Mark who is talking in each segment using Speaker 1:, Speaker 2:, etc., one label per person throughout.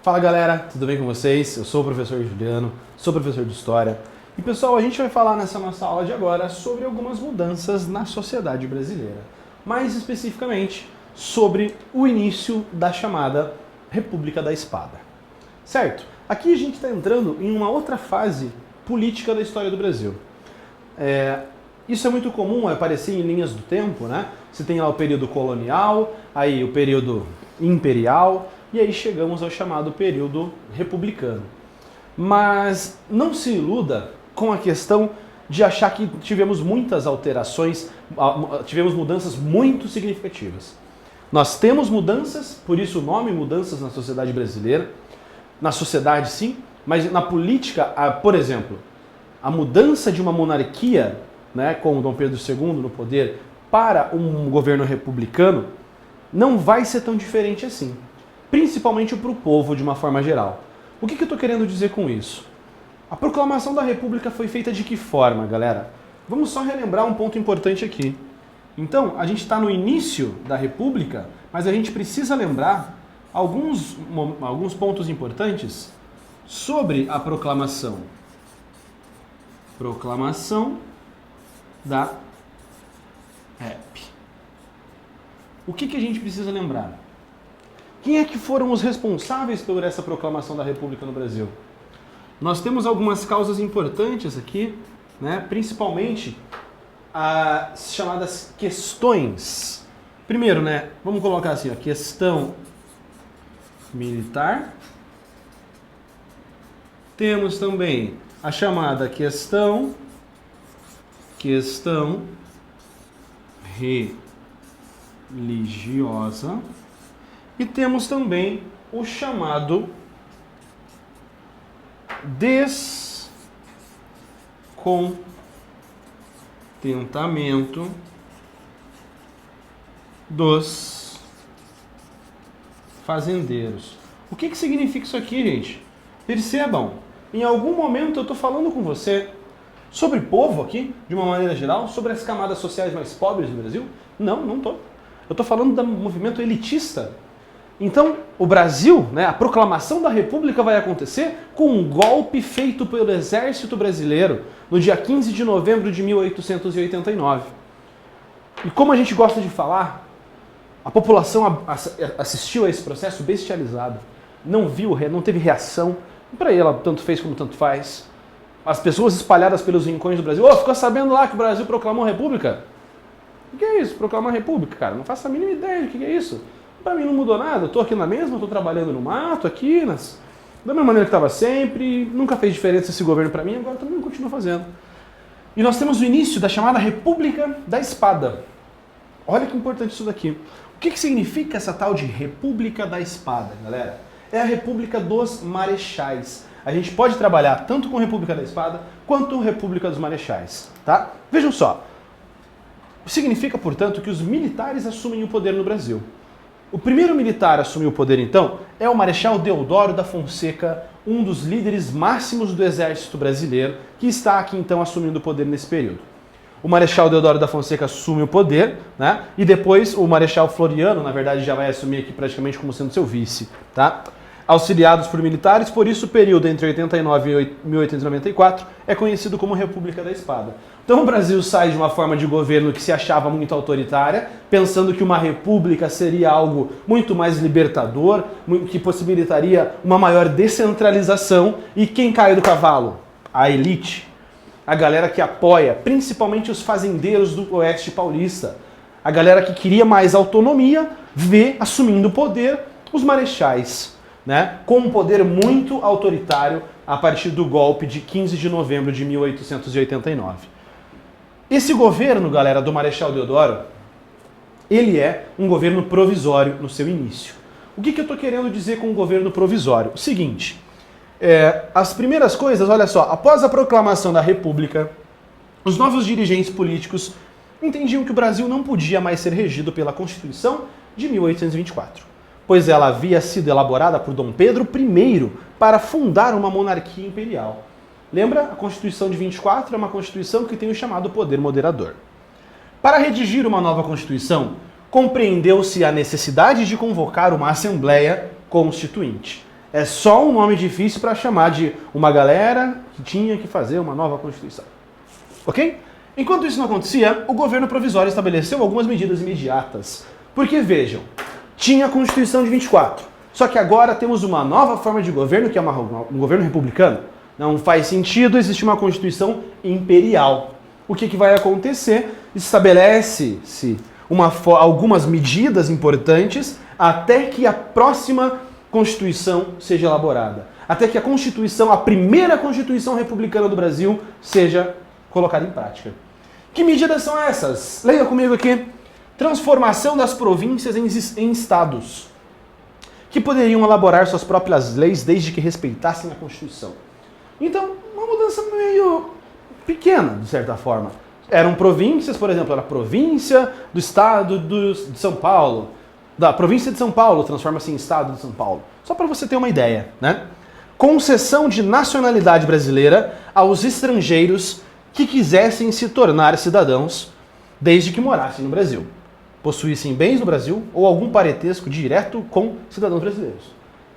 Speaker 1: Fala galera, tudo bem com vocês? Eu sou o professor Juliano, sou professor de História. E pessoal, a gente vai falar nessa nossa aula de agora sobre algumas mudanças na sociedade brasileira. Mais especificamente, sobre o início da chamada República da Espada. Certo? Aqui a gente está entrando em uma outra fase política da história do Brasil. Isso é muito comum aparecer em linhas do tempo, né? Você tem lá o período colonial, aí o período imperial, e aí chegamos ao chamado período republicano. Mas não se iluda com a questão de achar que tivemos muitas alterações, tivemos mudanças muito significativas. Nós temos mudanças, por isso o nome mudanças na sociedade brasileira, na sociedade sim, mas na política, por exemplo, a mudança de uma monarquia, né, com o Dom Pedro II no poder, para um governo republicano, não vai ser tão diferente assim. Principalmente para o povo de uma forma geral. O que eu estou querendo dizer com isso? A proclamação da República foi feita de que forma, galera? Vamos só relembrar um ponto importante aqui. Então, a gente está no início da República, mas a gente precisa lembrar alguns pontos importantes sobre a proclamação. Proclamação da Rep. O que a gente precisa lembrar? Quem é que foram os responsáveis por essa proclamação da República no Brasil? Nós temos algumas causas importantes aqui, né? Principalmente as chamadas questões. Primeiro, né? Vamos colocar assim, ó, questão militar. Temos também a chamada questão religiosa. E temos também o chamado descontentamento dos fazendeiros. O que significa isso aqui, gente? Percebam, em algum momento eu estou falando com você sobre povo aqui, de uma maneira geral, sobre as camadas sociais mais pobres do Brasil? Não, não estou. Eu estou falando do movimento elitista. Então, o Brasil, né, a proclamação da República vai acontecer com um golpe feito pelo Exército Brasileiro no dia 15 de novembro de 1889. E como a gente gosta de falar, a população assistiu a esse processo bestializada, não viu, não teve reação, para ela tanto fez como tanto faz. As pessoas espalhadas pelos rincões do Brasil, ficou sabendo lá que o Brasil proclamou a República? O que é isso, proclamar a República, cara? Não faço a mínima ideia do que é isso. Para mim não mudou nada, eu tô aqui na mesma, eu tô trabalhando no mato, aqui, da mesma maneira que estava sempre, nunca fez diferença esse governo para mim, agora também continua fazendo. E nós temos o início da chamada República da Espada. Olha que importante isso daqui. O que significa essa tal de República da Espada, galera? É a República dos Marechais. A gente pode trabalhar tanto com República da Espada quanto República dos Marechais, tá? Vejam só. Significa, portanto, que os militares assumem o poder no Brasil. O primeiro militar a assumir o poder, então, é o Marechal Deodoro da Fonseca, um dos líderes máximos do Exército Brasileiro, que está aqui, então, assumindo o poder nesse período. O Marechal Deodoro da Fonseca assume o poder, né? E depois o Marechal Floriano, na verdade, já vai assumir aqui praticamente como sendo seu vice, tá? Auxiliados por militares, por isso o período entre 89 e 1894 é conhecido como República da Espada. Então o Brasil sai de uma forma de governo que se achava muito autoritária, pensando que uma república seria algo muito mais libertador, que possibilitaria uma maior descentralização. E quem cai do cavalo? A elite, a galera que apoia, principalmente os fazendeiros do Oeste Paulista. A galera que queria mais autonomia, vê assumindo o poder os marechais, né, com um poder muito autoritário a partir do golpe de 15 de novembro de 1889. Esse governo, galera, do Marechal Deodoro, ele é um governo provisório no seu início. O que eu estou querendo dizer com um governo provisório? O seguinte, as primeiras coisas, olha só, após a proclamação da República, os novos dirigentes políticos entendiam que o Brasil não podia mais ser regido pela Constituição de 1824. Pois ela havia sido elaborada por Dom Pedro I para fundar uma monarquia imperial. Lembra? A Constituição de 24 é uma Constituição que tem o chamado poder moderador. Para redigir uma nova Constituição, compreendeu-se a necessidade de convocar uma Assembleia Constituinte. É só um nome difícil para chamar de uma galera que tinha que fazer uma nova Constituição. Ok? Enquanto isso não acontecia, o governo provisório estabeleceu algumas medidas imediatas. Porque, vejam, tinha a Constituição de 24, só que agora temos uma nova forma de governo, que é um governo republicano. Não faz sentido existir uma Constituição imperial. O que vai acontecer? Estabelece-se algumas medidas importantes até que a próxima Constituição seja elaborada. Até que a primeira Constituição republicana do Brasil, seja colocada em prática. Que medidas são essas? Leia comigo aqui. Transformação das províncias em estados, que poderiam elaborar suas próprias leis desde que respeitassem a Constituição. Então, uma mudança meio pequena, de certa forma. Eram províncias, por exemplo, era a província do estado de São Paulo. Da província de São Paulo transforma-se em estado de São Paulo. Só para você ter uma ideia, né? Concessão de nacionalidade brasileira aos estrangeiros que quisessem se tornar cidadãos desde que morassem no Brasil, possuíssem bens no Brasil ou algum parentesco direto com cidadãos brasileiros.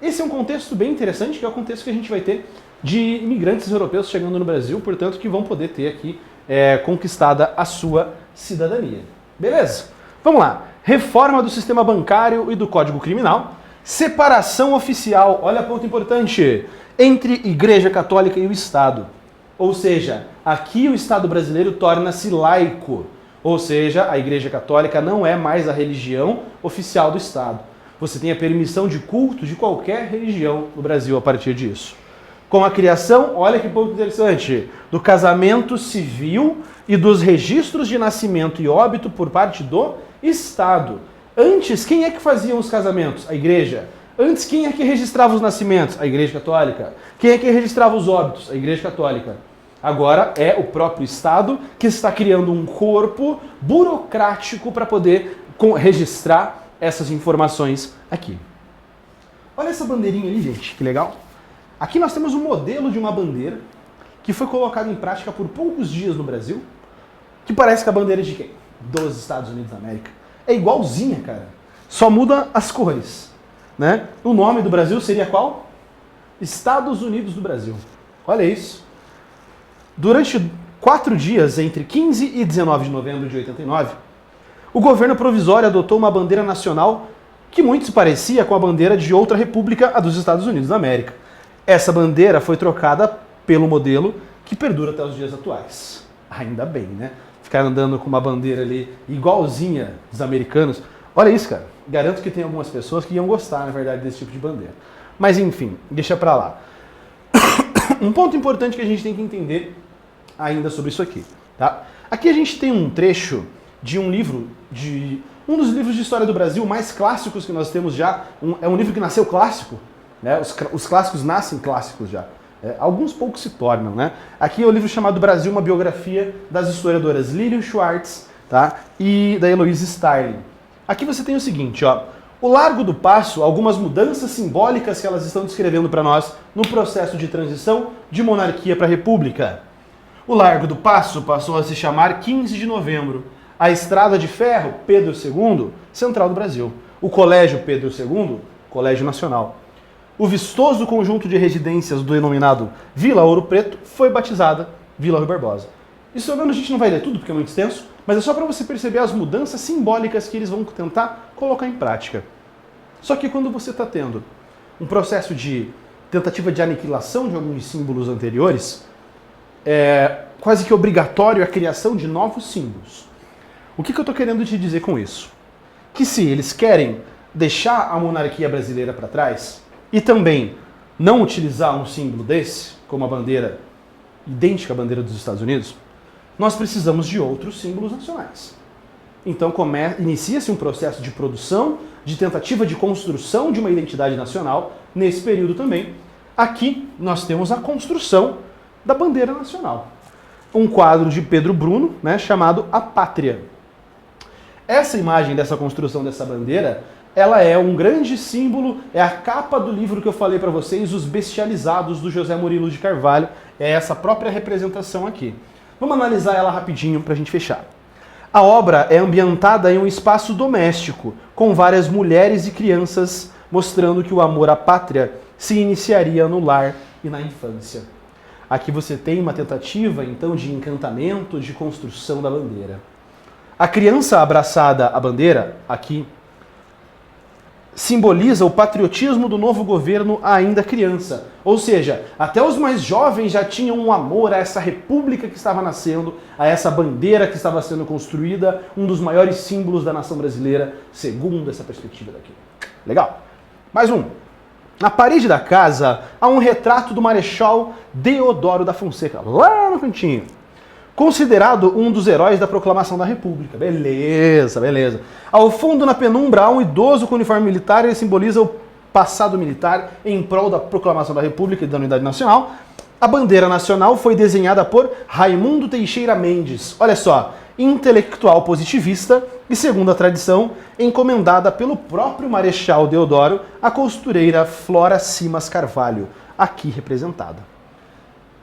Speaker 1: Esse é um contexto bem interessante, que é o contexto que a gente vai ter de imigrantes europeus chegando no Brasil, portanto, que vão poder ter aqui conquistada a sua cidadania. Beleza? Vamos lá. Reforma do sistema bancário e do Código Criminal. Separação oficial, olha ponto importante, entre Igreja Católica e o Estado. Ou seja, aqui o Estado brasileiro torna-se laico. Ou seja, a Igreja Católica não é mais a religião oficial do Estado. Você tem a permissão de culto de qualquer religião no Brasil a partir disso. Com a criação, olha que ponto interessante, do casamento civil e dos registros de nascimento e óbito por parte do Estado. Antes, quem é que fazia os casamentos? A Igreja. Antes, quem é que registrava os nascimentos? A Igreja Católica. Quem é que registrava os óbitos? A Igreja Católica. Agora é o próprio Estado que está criando um corpo burocrático para poder registrar essas informações aqui. Olha essa bandeirinha ali, gente, que legal. Aqui nós temos um modelo de uma bandeira que foi colocada em prática por poucos dias no Brasil, que parece com a bandeira de quem? Dos Estados Unidos da América. É igualzinha, cara. Só muda as cores, né? O nome do Brasil seria qual? Estados Unidos do Brasil. Olha isso. Durante 4 dias, entre 15 e 19 de novembro de 89, o governo provisório adotou uma bandeira nacional que muito se parecia com a bandeira de outra república, a dos Estados Unidos da América. Essa bandeira foi trocada pelo modelo que perdura até os dias atuais. Ainda bem, né? Ficar andando com uma bandeira ali igualzinha dos americanos. Olha isso, cara. Garanto que tem algumas pessoas que iam gostar, na verdade, desse tipo de bandeira. Mas enfim, deixa pra lá. Um ponto importante que a gente tem que entender ainda sobre isso aqui, tá? Aqui a gente tem um trecho de um livro, um dos livros de história do Brasil mais clássicos que nós temos já. É um livro que nasceu clássico, né? Os clássicos nascem clássicos já. Alguns poucos se tornam, né? Aqui é o livro chamado Brasil, uma biografia das historiadoras Lilian Schwartz, tá? E da Heloise Starling. Aqui você tem o seguinte, ó. O Largo do Paço, algumas mudanças simbólicas que elas estão descrevendo para nós no processo de transição de monarquia para república. O Largo do Paço passou a se chamar 15 de novembro. A Estrada de Ferro, Pedro II, Central do Brasil. O Colégio Pedro II, Colégio Nacional. O vistoso conjunto de residências do denominado Vila Ouro Preto foi batizada Vila Rui Barbosa. Isso a gente não vai ler tudo porque é muito extenso, mas é só para você perceber as mudanças simbólicas que eles vão tentar colocar em prática. Só que quando você está tendo um processo de tentativa de aniquilação de alguns símbolos anteriores, é quase que obrigatório a criação de novos símbolos. O que eu estou querendo te dizer com isso? Que se eles querem deixar a monarquia brasileira para trás e também não utilizar um símbolo desse, como a bandeira idêntica à bandeira dos Estados Unidos, nós precisamos de outros símbolos nacionais. Então inicia-se um processo de produção, de tentativa de construção de uma identidade nacional nesse período também. Aqui nós temos a construção da bandeira nacional. Um quadro de Pedro Bruno, né, chamado A Pátria. Essa imagem dessa construção dessa bandeira, ela é um grande símbolo, é a capa do livro que eu falei para vocês, Os Bestializados, do José Murilo de Carvalho. É essa própria representação aqui. Vamos analisar ela rapidinho para a gente fechar. A obra é ambientada em um espaço doméstico, com várias mulheres e crianças, mostrando que o amor à pátria se iniciaria no lar e na infância. Aqui você tem uma tentativa, então, de encantamento, de construção da bandeira. A criança abraçada à bandeira, aqui, simboliza o patriotismo do novo governo ainda criança. Ou seja, até os mais jovens já tinham um amor a essa república que estava nascendo, a essa bandeira que estava sendo construída, um dos maiores símbolos da nação brasileira, segundo essa perspectiva daqui. Legal. Mais um. Na parede da casa há um retrato do Marechal Deodoro da Fonseca, lá no cantinho. Considerado um dos heróis da proclamação da República. Beleza, beleza. Ao fundo, na penumbra, há um idoso com uniforme militar, ele simboliza o passado militar em prol da proclamação da República e da Unidade Nacional. A bandeira nacional foi desenhada por Raimundo Teixeira Mendes. Olha só, intelectual positivista e, segundo a tradição, encomendada pelo próprio Marechal Deodoro, a costureira Flora Simas Carvalho, aqui representada.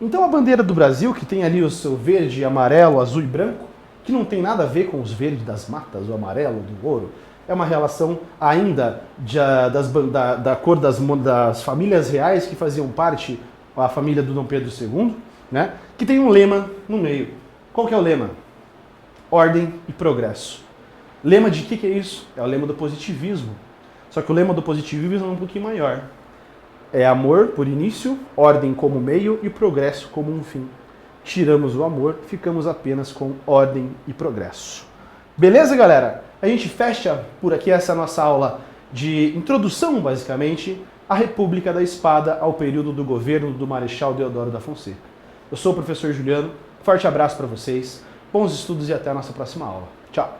Speaker 1: Então a bandeira do Brasil, que tem ali o seu verde, amarelo, azul e branco, que não tem nada a ver com os verdes das matas, o amarelo do ouro, é uma relação ainda da cor das famílias reais que faziam parte, a família do Dom Pedro II, né? Que tem um lema no meio. Qual que é o lema? Ordem e progresso. Lema de que é isso? É o lema do positivismo. Só que o lema do positivismo é um pouquinho maior. É amor por início, ordem como meio e progresso como um fim. Tiramos o amor, ficamos apenas com ordem e progresso. Beleza, galera? A gente fecha por aqui essa nossa aula de introdução, basicamente, à República da Espada, ao período do governo do Marechal Deodoro da Fonseca. Eu sou o professor Juliano, forte abraço para vocês, bons estudos e até a nossa próxima aula. Tchau!